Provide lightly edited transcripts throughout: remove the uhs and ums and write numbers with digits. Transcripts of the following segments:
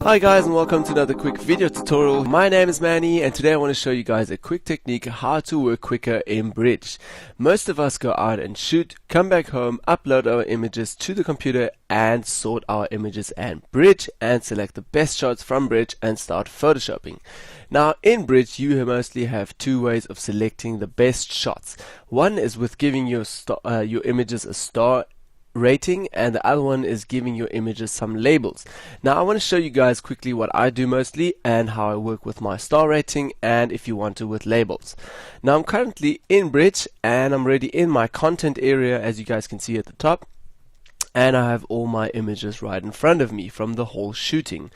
Hi guys, and welcome to another quick video tutorial. My name is Manny, and today I want to show you guys a quick technique how to work quicker in Bridge. Most of us go out and shoot, come back home, upload our images to the computer and sort our images and Bridge and select the best shots from Bridge and start photoshopping. Now in Bridge you mostly have two ways of selecting the best shots. One is with giving your images a star rating, and the other one is giving your images some labels. Now I want to show you guys quickly what I do mostly and how I work with my star rating, and if you want to with labels. Now I'm currently in Bridge and I'm already in my content area, as you guys can see at the top, and I have all my images right in front of me from the whole shooting.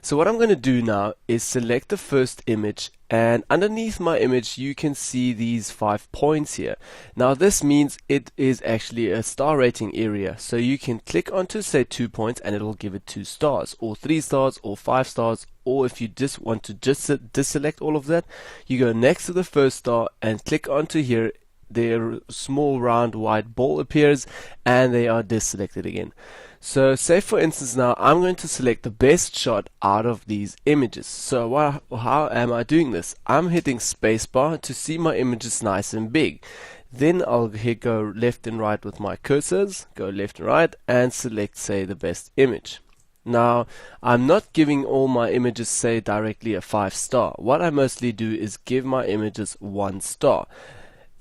So what I'm going to do now is select the first image, and underneath my image you can see these 5 points here. Now this means it is actually a star rating area, so you can click onto say 2 points and it will give it 2 stars or 3 stars or 5 stars, or if you just want to deselect all of that, you go next to the first star and click onto here. Their small round white ball appears and they are deselected again. So say for instance now I'm going to select the best shot out of these images. So how am I doing this? I'm hitting spacebar to see my images nice and big. Then I'll go left and right with my cursors, go left and right and select say the best image. Now I'm not giving all my images say directly a 5 star. What I mostly do is give my images 1 star.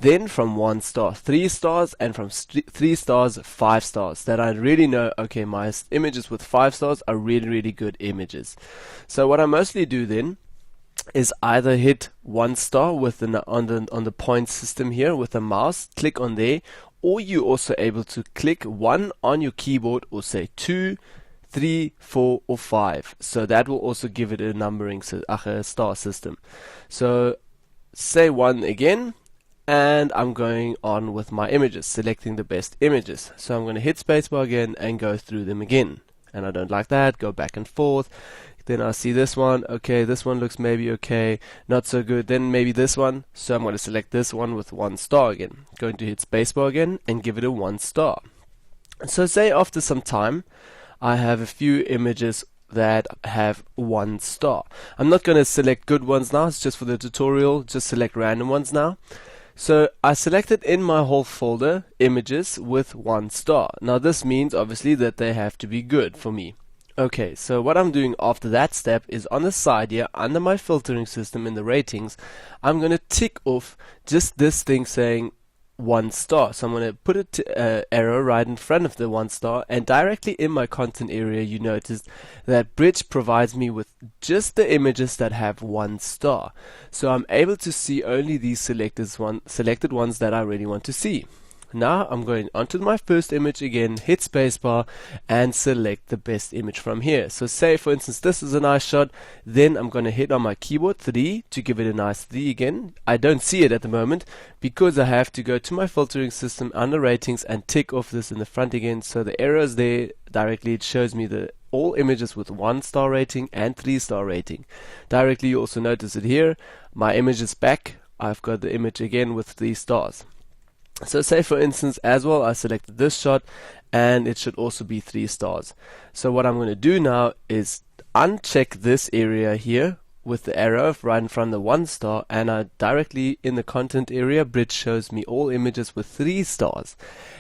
Then from 1 star 3 stars, and from 3 stars 5 stars, that I really know, okay, my images with 5 stars are really good images. So what I mostly do then is either hit 1 star with on the point system here with the mouse, click on there, or you're also able to click 1 on your keyboard, or say 2, 3, 4 or 5. So that will also give it a numbering a star system. So say 1 again, and I'm going on with my images, selecting the best images. So I'm going to hit spacebar again and go through them again. And I don't like that, go back and forth. Then I see this one, okay, this one looks maybe okay, not so good. Then maybe this one, so I'm going to select this one with 1 star again. Going to hit spacebar again and give it a 1 star. So say after some time, I have a few images that have 1 star. I'm not going to select good ones now, it's just for the tutorial, just select random ones now. So I selected in my whole folder images with 1 star. Now this means obviously that they have to be good for me. Okay, so what I'm doing after that step is on the side here under my filtering system in the ratings, I'm going to tick off just this thing saying 1 star. So I'm going to put an arrow right in front of the 1 star, and directly in my content area you notice that Bridge provides me with just the images that have 1 star. So I'm able to see only these selected ones that I really want to see. Now I'm going onto my first image again, hit spacebar and select the best image from here. So say for instance this is a nice shot, then I'm going to hit on my keyboard 3 to give it a nice 3 again. I don't see it at the moment because I have to go to my filtering system under ratings and tick off this in the front again. So the arrows there directly, it shows me all images with 1 star rating and 3 star rating. Directly you also notice it here, my image is back, I've got the image again with 3 stars. So say for instance as well I selected this shot and it should also be 3 stars. So what I'm going to do now is uncheck this area here with the arrow right in front of the 1 star, and I directly in the content area Bridge shows me all images with 3 stars.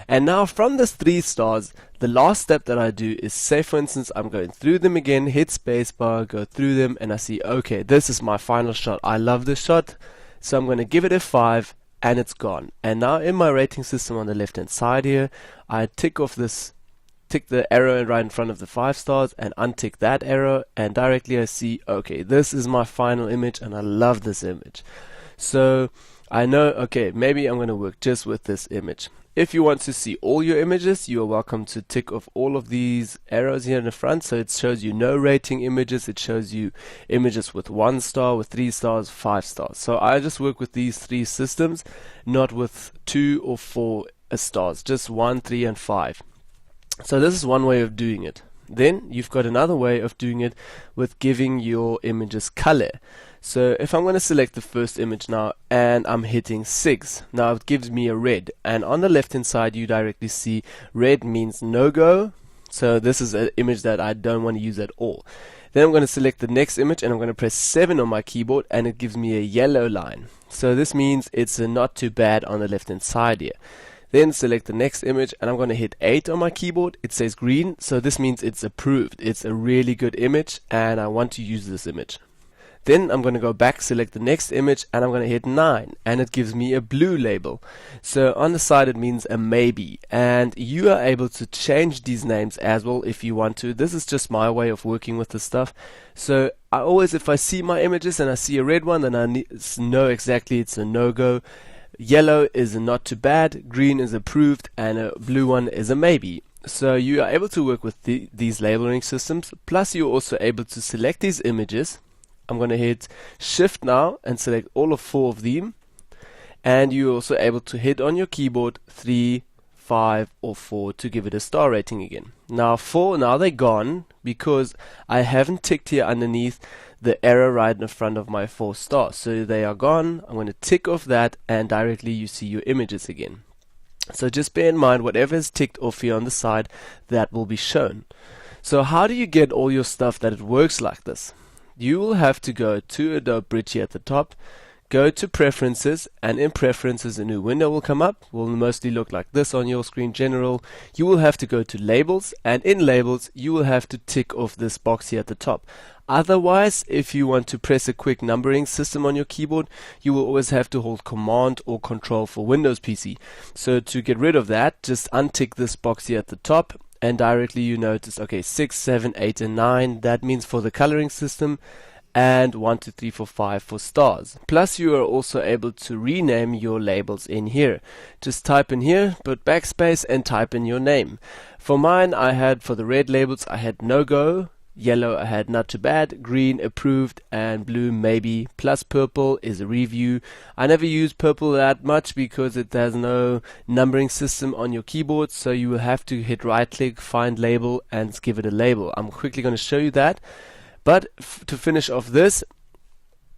And now from this 3 stars, the last step that I do is say for instance I'm going through them again, hit spacebar, go through them, and I see okay, this is my final shot, I love this shot, so I'm going to give it a 5 and it's gone. And now in my rating system on the left hand side here, I tick the arrow right in front of the 5 stars and untick that arrow, and directly I see okay, this is my final image and I love this image. So I know okay, maybe I'm going to work just with this image. If you want to see all your images, you are welcome to tick off all of these arrows here in the front, so it shows you no rating images, it shows you images with 1 star, with 3 stars, 5 stars. So I just work with these 3 systems, not with 2 or 4 stars, just 1, 3 and 5. So this is one way of doing it. Then you've got another way of doing it with giving your images color. So if I'm going to select the first image now and I'm hitting 6, now it gives me a red, and on the left hand side you directly see red means no go. So this is an image that I don't want to use at all. Then I'm going to select the next image and I'm going to press 7 on my keyboard, and it gives me a yellow line. So this means it's not too bad on the left hand side here. Then select the next image and I'm going to hit 8 on my keyboard. It says green, so this means it's approved. It's a really good image and I want to use this image. Then I'm going to go back, select the next image, and I'm going to hit 9, and it gives me a blue label. So on the side it means a maybe, and you are able to change these names as well if you want to. This is just my way of working with this stuff. So I always, if I see my images and I see a red one, then I know exactly it's a no-go. Yellow is a not too bad, green is approved, and a blue one is a maybe. So you are able to work with these labeling systems, plus you're also able to select these images. I'm going to hit Shift now and select all of 4 of them, and you're also able to hit on your keyboard 3, 5 or 4 to give it a star rating again. Now they're gone because I haven't ticked here underneath the arrow right in front of my 4 stars, so they are gone. I'm going to tick off that and directly you see your images again. So just bear in mind, whatever is ticked off here on the side, that will be shown. So how do you get all your stuff that it works like this? You will have to go to Adobe Bridge here at the top, go to Preferences, and in Preferences a new window will come up. Will mostly look like this on your screen, General. You will have to go to Labels, and in Labels you will have to tick off this box here at the top. Otherwise, if you want to press a quick numbering system on your keyboard, you will always have to hold Command or Control for Windows PC. So to get rid of that, just untick this box here at the top, and directly you notice, okay, 6, 7, 8 and 9, that means for the coloring system, and 1, 2, 3, 4, 5 for stars. Plus you are also able to rename your labels in here. Just type in here, put backspace and type in your name. For mine, for the red labels I had no go, yellow I had not too bad, green approved, and blue maybe, plus purple is a review. I never use purple that much because it has no numbering system on your keyboard, so you will have to hit right click, find label, and give it a label. I'm quickly going to show you that. But to finish off this,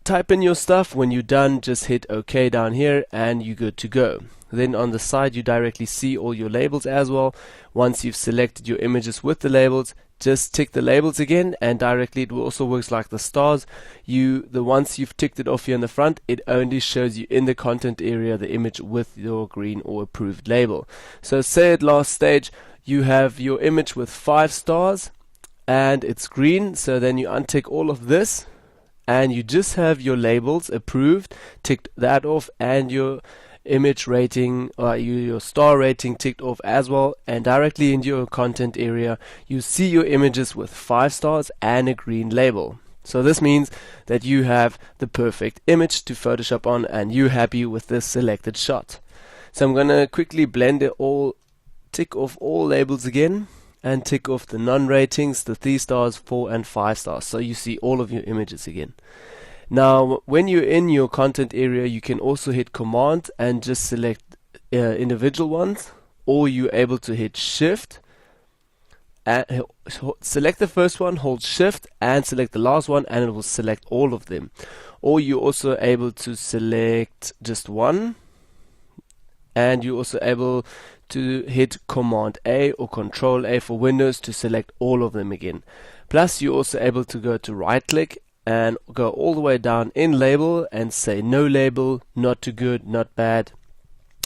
type in your stuff. When you're done, just hit OK down here and you're good to go. Then on the side you directly see all your labels as well. Once you've selected your images with the labels, just tick the labels again, and directly it also works like the stars. Once you've ticked it off here in the front, it only shows you in the content area the image with your green or approved label. So say at last stage you have your image with 5 stars and it's green, so then you untick all of this and you just have your labels approved, ticked that off, and your image rating or your star rating ticked off as well, and directly into your content area you see your images with 5 stars and a green label. So this means that you have the perfect image to Photoshop on and you're happy with this selected shot. So I'm gonna quickly blend it all, tick off all labels again, and tick off the non-ratings, the 3 stars, 4 and 5 stars, so you see all of your images again. Now when you're in your content area, you can also hit Command and just select individual ones, or you're able to hit Shift and select the first one, hold Shift and select the last one, and it will select all of them. Or you're also able to select just one, and you're also able to hit Command A or Control A for Windows to select all of them again. Plus you're also able to go to right click and go all the way down in label and say no label, not too good, not bad,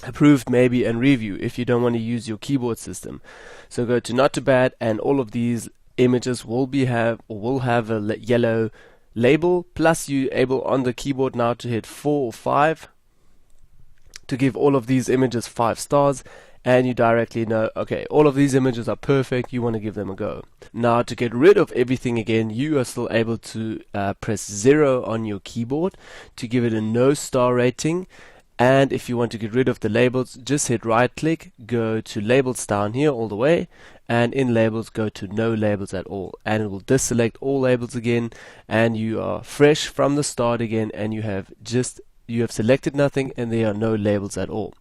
approved maybe, and review if you don't want to use your keyboard system. So go to not too bad, and all of these images will have a yellow label. Plus you're able on the keyboard now to hit 4 or 5 to give all of these images 5 stars, and you directly know, okay, all of these images are perfect, you want to give them a go. Now to get rid of everything again, you are still able to press 0 on your keyboard to give it a no star rating. And if you want to get rid of the labels, just hit right click, go to labels down here all the way, and in labels go to no labels at all, and it will deselect all labels again, and you are fresh from the start again, and you have selected nothing and there are no labels at all.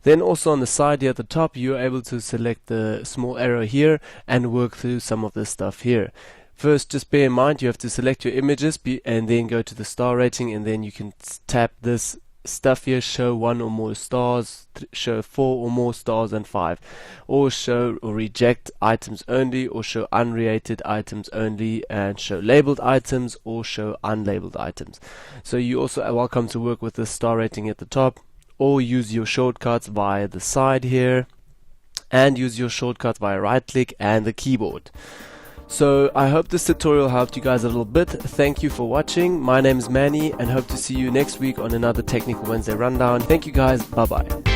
Then also on the side here at the top, you are able to select the small arrow here and work through some of this stuff here. First, just bear in mind you have to select your images and then go to the star rating, and then you can tap this stuff here, show 1 or more stars, show 4 or more stars and 5, or show or reject items only, or show unrated items only, and show labeled items or show unlabeled items. So you also are welcome to work with the star rating at the top, or use your shortcuts via the side here, and use your shortcuts via right click and the keyboard. So I hope this tutorial helped you guys a little bit. Thank you for watching. My name is Manny, and hope to see you next week on another Technical Wednesday rundown. Thank you guys. Bye bye.